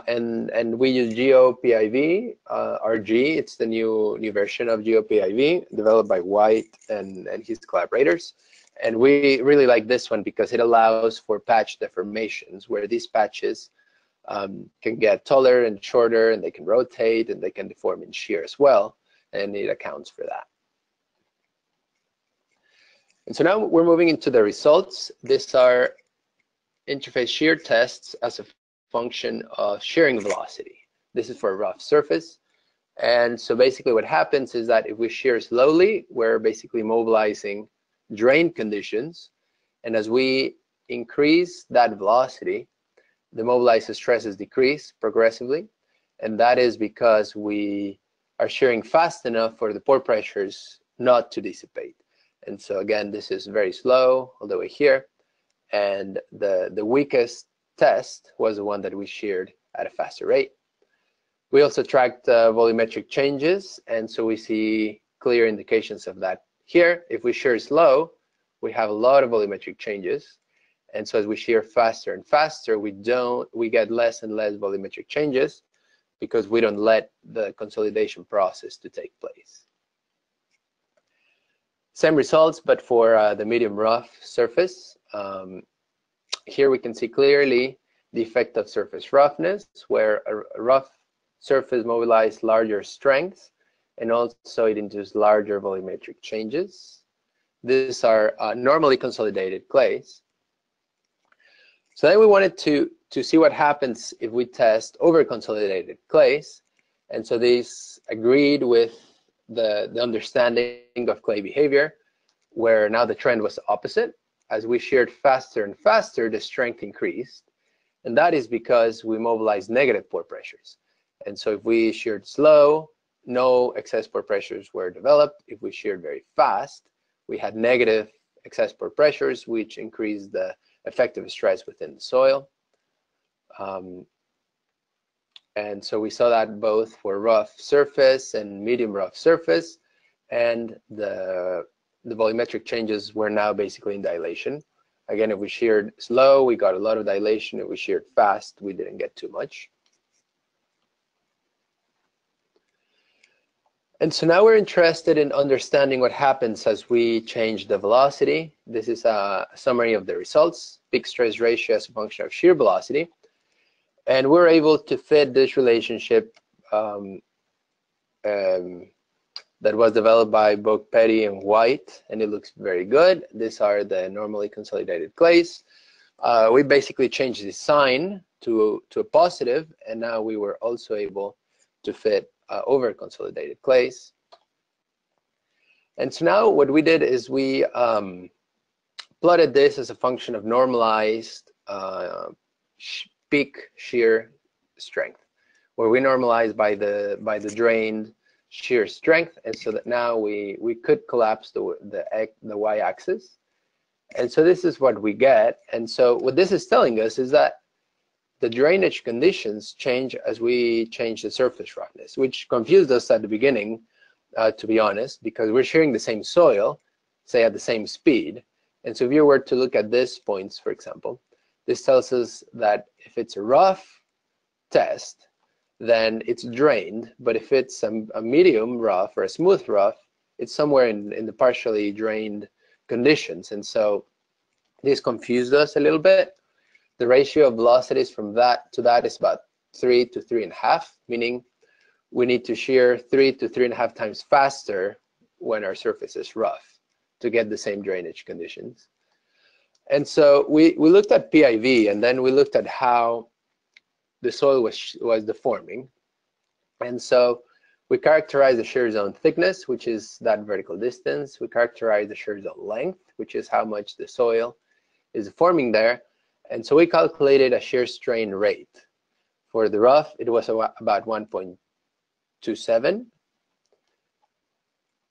And we use GeoPIV, RG. It's the new version of GeoPIV developed by White and his collaborators. And we really like this one because it allows for patch deformations where these patches can get taller and shorter, and they can rotate, and they can deform in shear as well, and it accounts for that. And so now we're moving into the results. These are interface shear tests as a function of shearing velocity. This is for a rough surface. And so basically what happens is that if we shear slowly, we're basically mobilizing drain conditions. And as we increase that velocity, the mobilized stresses decrease progressively. And that is because we are shearing fast enough for the pore pressures not to dissipate. And so again, this is very slow all the way here. And the weakest test was the one that we sheared at a faster rate. We also tracked volumetric changes, and so we see clear indications of that here. If we shear slow, we have a lot of volumetric changes. And so as we shear faster and faster, we get less and less volumetric changes because we don't let the consolidation process to take place. Same results, but for the medium rough surface. Here we can see clearly the effect of surface roughness, where a rough surface mobilizes larger strength, and also it induces larger volumetric changes. These are normally consolidated clays. So then we wanted to see what happens if we test over-consolidated clays. And so these agreed with the understanding of clay behavior, where now the trend was opposite. As we sheared faster and faster, the strength increased. And that is because we mobilized negative pore pressures. And so if we sheared slow, no excess pore pressures were developed. If we sheared very fast, we had negative excess pore pressures, which increased the effective stress within the soil. And so we saw that both for rough surface and medium rough surface, and the volumetric changes were now basically in dilation. Again, if we sheared slow, we got a lot of dilation. If we sheared fast, we didn't get too much. And so now we're interested in understanding what happens as we change the velocity. This is a summary of the results, peak stress ratio as a function of shear velocity. And we're able to fit this relationship that was developed by both Petty and White, and it looks very good. These are the normally consolidated clays. We basically changed the sign to a positive, and now we were also able to fit over consolidated clays. And so now what we did is we plotted this as a function of normalized peak shear strength, where we normalized by the drained shear strength, and so that now we could collapse the y-axis. And so this is what we get. And so what this is telling us is that the drainage conditions change as we change the surface roughness, which confused us at the beginning, to be honest, because we're shearing the same soil, say at the same speed. And so if you were to look at these points, for example, this tells us that if it's a rough test, then it's drained. But if it's a medium rough or a smooth rough, it's somewhere in the partially drained conditions. And so this confused us a little bit. The ratio of velocities from that to that is about 3 to 3.5, meaning we need to shear 3 to 3.5 times faster when our surface is rough to get the same drainage conditions. And so we looked at PIV, and then we looked at how the soil was deforming. And so we characterized the shear zone thickness, which is that vertical distance. We characterized the shear zone length, which is how much the soil is deforming there. And so we calculated a shear strain rate. For the rough, it was about 1.27.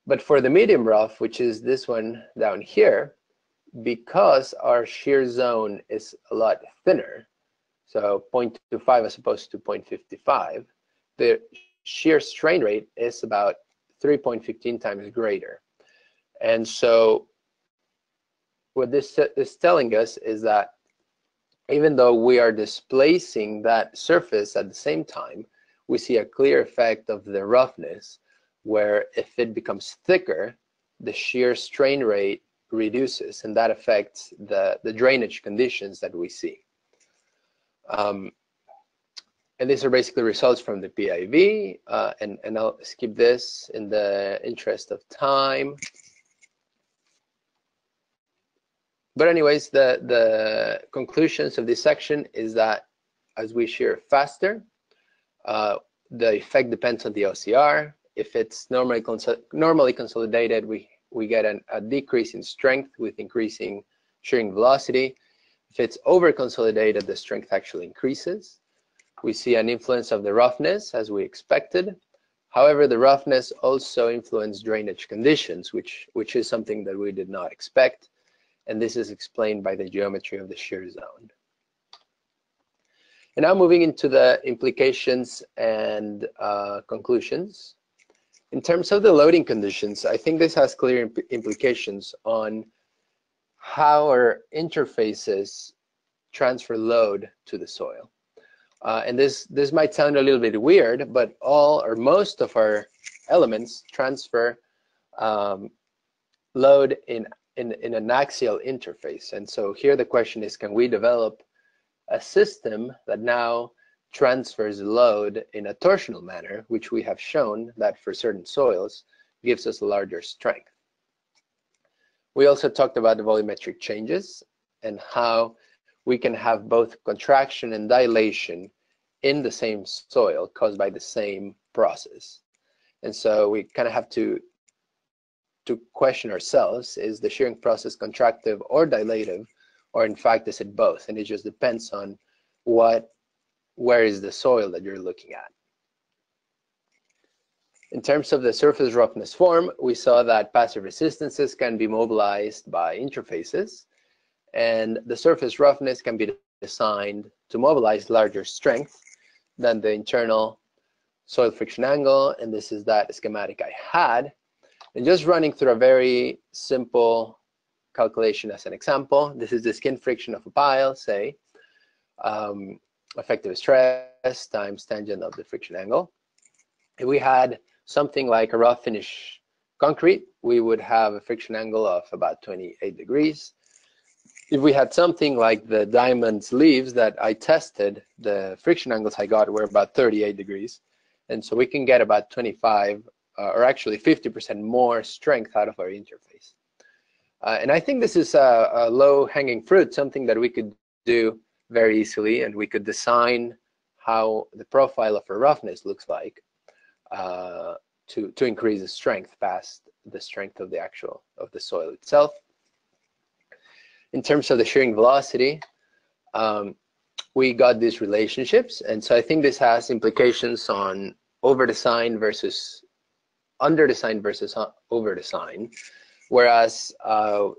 But for the medium rough, which is this one down here, because our shear zone is a lot thinner, so 0.25 as opposed to 0.55, the shear strain rate is about 3.15 times greater. And so what this is telling us is that even though we are displacing that surface at the same time, we see a clear effect of the roughness, where if it becomes thicker, the shear strain rate reduces, and that affects the drainage conditions that we see. And these are basically results from the PIV, and I'll skip this in the interest of time. But anyways, the conclusions of this section is that as we shear faster, the effect depends on the OCR. If it's normally consolidated, we get a decrease in strength with increasing shearing velocity. If it's over consolidated, the strength actually increases. We see an influence of the roughness as we expected. However, the roughness also influenced drainage conditions, which is something that we did not expect. And this is explained by the geometry of the shear zone. And now moving into the implications and conclusions. In terms of the loading conditions, I think this has clear implications on how our interfaces transfer load to the soil. And this might sound a little bit weird, but all or most of our elements transfer load in an axial interface. And so here the question is, can we develop a system that now transfers load in a torsional manner, which we have shown that for certain soils gives us a larger strength. We also talked about the volumetric changes and how we can have both contraction and dilation in the same soil caused by the same process. And so we kind of have to question ourselves, is the shearing process contractive or dilative, or in fact is it both? And it just depends on where is the soil that you're looking at. In terms of the surface roughness form, we saw that passive resistances can be mobilized by interfaces, and the surface roughness can be designed to mobilize larger strength than the internal soil friction angle, and this is that schematic I had. And just running through a very simple calculation as an example, this is the skin friction of a pile, say, effective stress times tangent of the friction angle. If we had something like a rough finish concrete, we would have a friction angle of about 28 degrees. If we had something like the diamond sleeves that I tested, the friction angles I got were about 38 degrees. And so we can get about 25 or actually 50% more strength out of our interface. And I think this is a low-hanging fruit, something that we could do very easily, and we could design how the profile of a roughness looks like to increase the strength past the strength of the soil itself. In terms of the shearing velocity, we got these relationships, and so I think this has implications on over-design versus under-design versus over-design. Whereas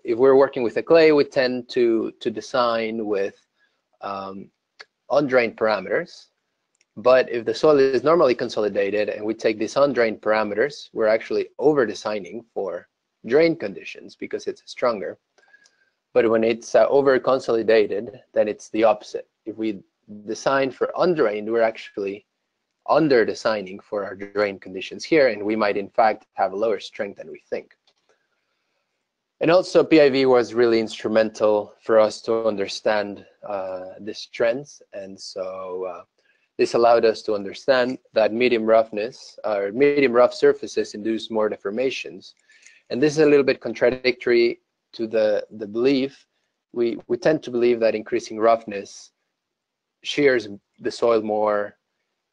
if we're working with a clay, we tend to design with undrained parameters. But if the soil is normally consolidated and we take these undrained parameters, we're actually over-designing for drain conditions because it's stronger. But when it's over-consolidated, then it's the opposite. If we design for undrained, we're actually under-designing for our drain conditions here, and we might in fact have a lower strength than we think. And also PIV was really instrumental for us to understand these trends, and so this allowed us to understand that medium roughness or medium rough surfaces induce more deformations. And this is a little bit contradictory to the belief. We tend to believe that increasing roughness shears the soil more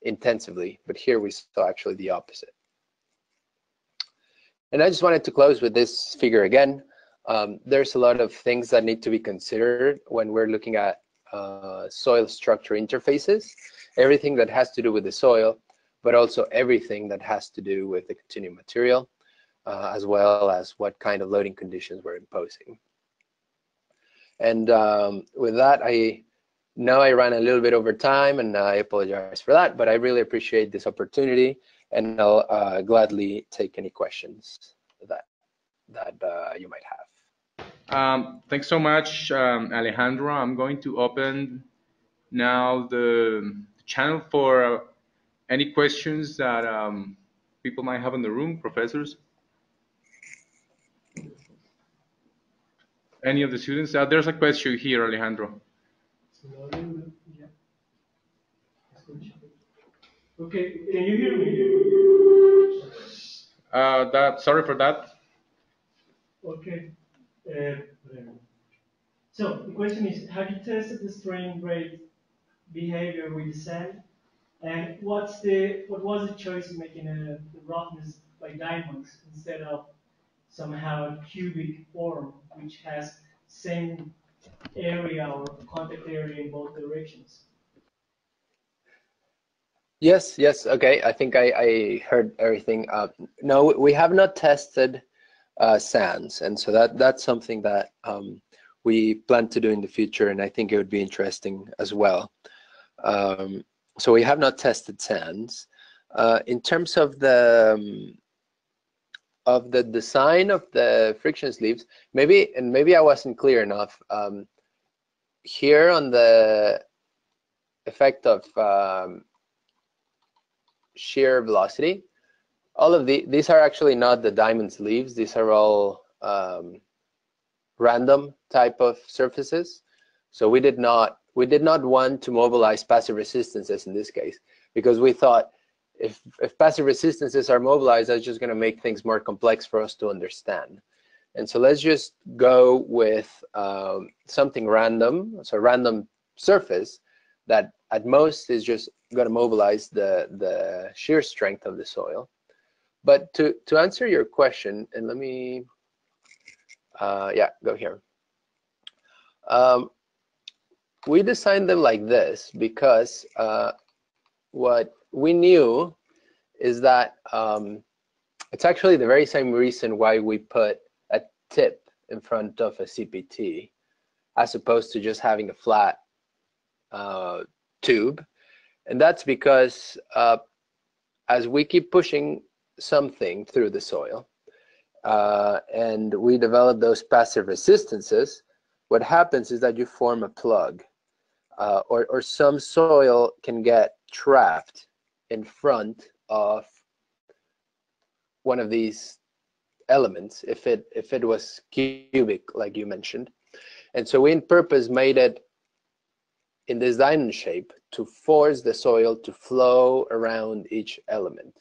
intensively, but here we saw actually the opposite. And I just wanted to close with this figure again. There's a lot of things that need to be considered when we're looking at soil structure interfaces, everything that has to do with the soil, but also everything that has to do with the continuum material, as well as what kind of loading conditions we're imposing. And with that, I know I ran a little bit over time, and I apologize for that, but I really appreciate this opportunity, and I'll gladly take any questions that you might have. Thanks so much, Alejandro. I'm going to open now the channel for any questions that people might have in the room, professors. Any of the students? There's a question here, Alejandro. Okay, can you hear me? Sorry for that. Okay. Uh, so the question is, have you tested the strain rate behavior with the sand? And what was the choice of making the roughness by diamonds instead of somehow a cubic form which has same area or contact area in both directions? Yes, okay. I think I heard everything. No, we have not tested sands, and so that's something that we plan to do in the future, and I think it would be interesting as well. So we have not tested sands. In terms of the design of the friction sleeves, maybe I wasn't clear enough. Here on the effect of shear velocity, all of these are actually not the diamond sleeves. These are all random type of surfaces. So we did not want to mobilize passive resistances in this case, because we thought if passive resistances are mobilized, that's just going to make things more complex for us to understand. And so let's just go with something random, so a random surface that at most is just going to mobilize the shear strength of the soil. But to answer your question, and let me, yeah, go here. We designed them like this because what we knew is that it's actually the very same reason why we put a tip in front of a CPT as opposed to just having a flat tube. And that's because as we keep pushing something through the soil and we develop those passive resistances, what happens is that you form a plug, or some soil can get trapped in front of one of these elements if it was cubic, like you mentioned. And so we in purpose made it in this diamond shape to force the soil to flow around each element.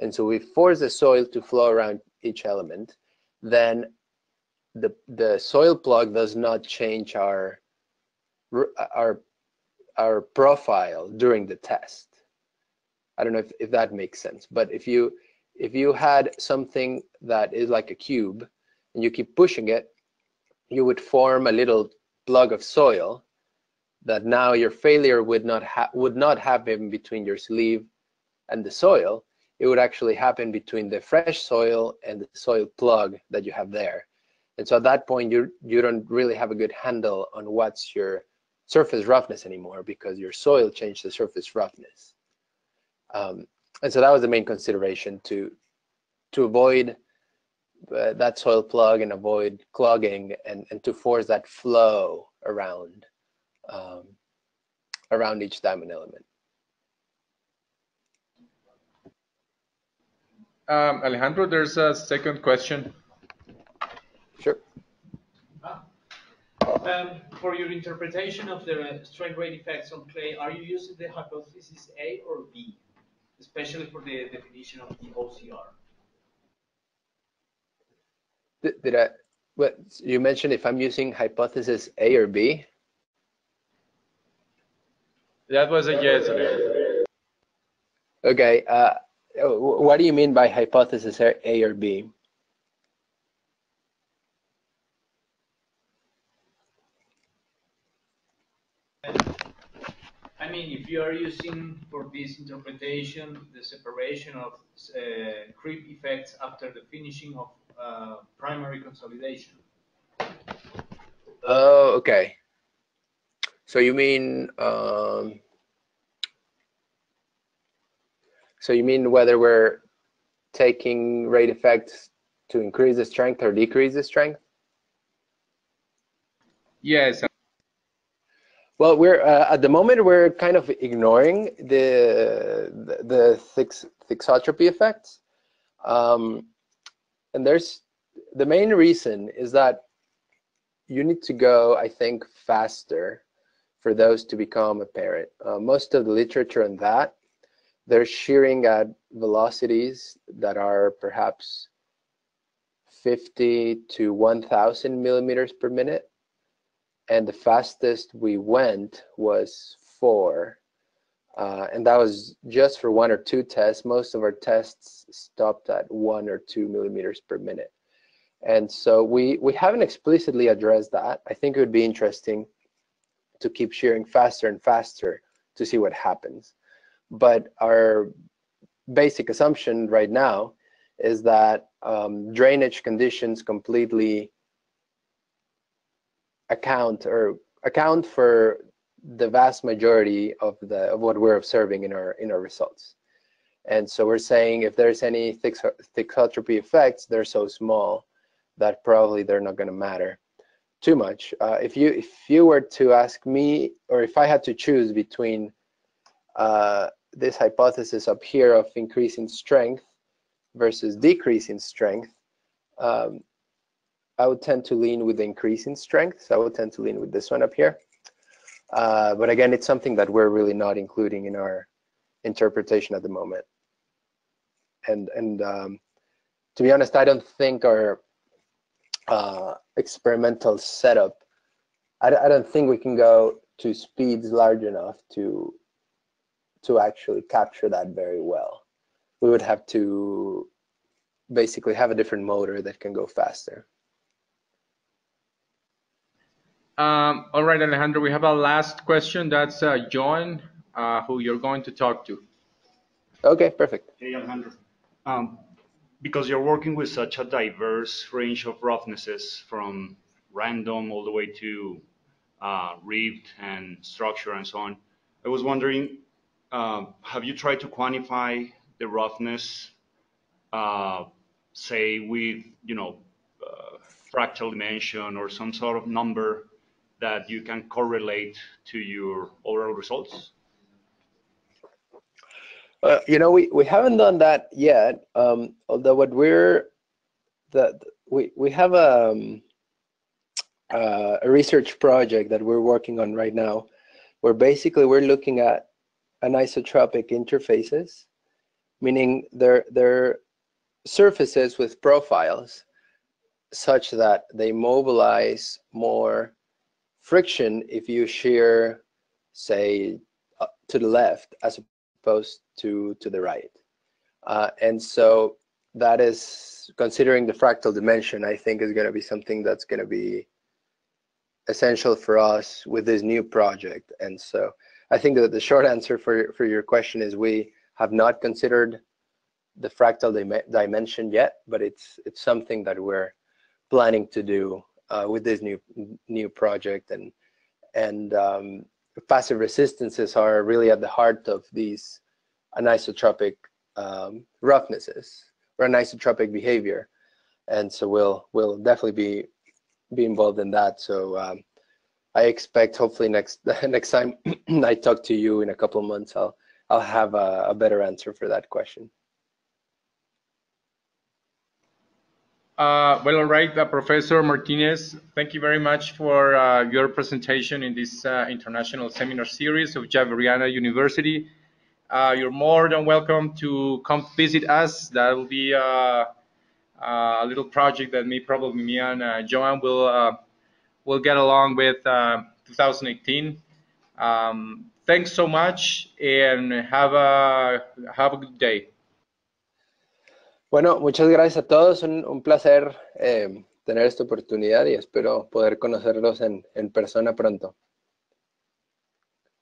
And so we force the soil to flow around each element, then the soil plug does not change our profile during the test. I don't know if that makes sense, but if you had something that is like a cube and you keep pushing it, you would form a little plug of soil that now your failure would not happen between your sleeve and the soil. It would actually happen between the fresh soil and the soil plug that you have there. And so at that point, you don't really have a good handle on what's your surface roughness anymore, because your soil changed the surface roughness. And so that was the main consideration, to avoid that soil plug and avoid clogging, and to force that flow around around each diamond element. Alejandro, there's a second question. Sure. For your interpretation of the strain rate effects on clay, are you using the hypothesis A or B, especially for the definition of the OCR? Did I? What you mentioned? If I'm using hypothesis A or B? That was a yes, Alejandro. Okay. What do you mean by hypothesis A or B? I mean, if you are using for this interpretation the separation of creep effects after the finishing of primary consolidation. Oh, okay. So you mean whether we're taking rate effects to increase the strength or decrease the strength? Yes. Well, we're at the moment we're kind of ignoring the thixotropy effects, and there's the main reason is that you need to go, I think, faster for those to become apparent. Most of the literature on that, they're shearing at velocities that are perhaps 50 to 1,000 millimeters per minute. And the fastest we went was 4. And that was just for 1 or 2 tests. Most of our tests stopped at 1 or 2 millimeters per minute. And so we haven't explicitly addressed that. I think it would be interesting to keep shearing faster and faster to see what happens. But our basic assumption right now is that drainage conditions completely account for the vast majority of what we're observing in our results. And so we're saying if there's any thixotropy effects, they're so small that probably they're not going to matter too much. If you were to ask me, or if I had to choose between this hypothesis up here of increasing strength versus decreasing strength, I would tend to lean with increasing strength. So I would tend to lean with this one up here. But again, it's something that we're really not including in our interpretation at the moment. And to be honest, I don't think our experimental setup, I don't think we can go to speeds large enough to actually capture that very well. We would have to basically have a different motor that can go faster. All right, Alejandro, we have a last question. That's John, who you're going to talk to. Okay, perfect. Hey, Alejandro. Because you're working with such a diverse range of roughnesses, from random all the way to ribbed and structure and so on, I was wondering, have you tried to quantify the roughness, say with, fractal dimension or some sort of number that you can correlate to your overall results? We haven't done that yet. Although what we have a research project that we're working on right now, where basically we're looking at anisotropic interfaces, meaning they're surfaces with profiles such that they mobilize more friction if you shear, say, to the left as opposed to the right. And so that is, considering the fractal dimension, I think is going to be something that's going to be essential for us with this new project. And so I think that the short answer for your question is we have not considered the fractal dimension yet, but it's something that we're planning to do with this new project. And passive resistances are really at the heart of these anisotropic roughnesses or anisotropic behavior, and so we'll definitely be involved in that. So I expect hopefully next time I talk to you in a couple of months, I'll have a better answer for that question. Well, all right, Professor Martinez, thank you very much for your presentation in this international seminar series of Javeriana University. You're more than welcome to come visit us. That will be a little project that probably me and Joan will get along with 2018. Thanks so much, and have a good day. Bueno, muchas gracias a todos. Un placer tener esta oportunidad y espero poder conocerlos en persona pronto.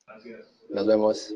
Gracias. Nos vemos.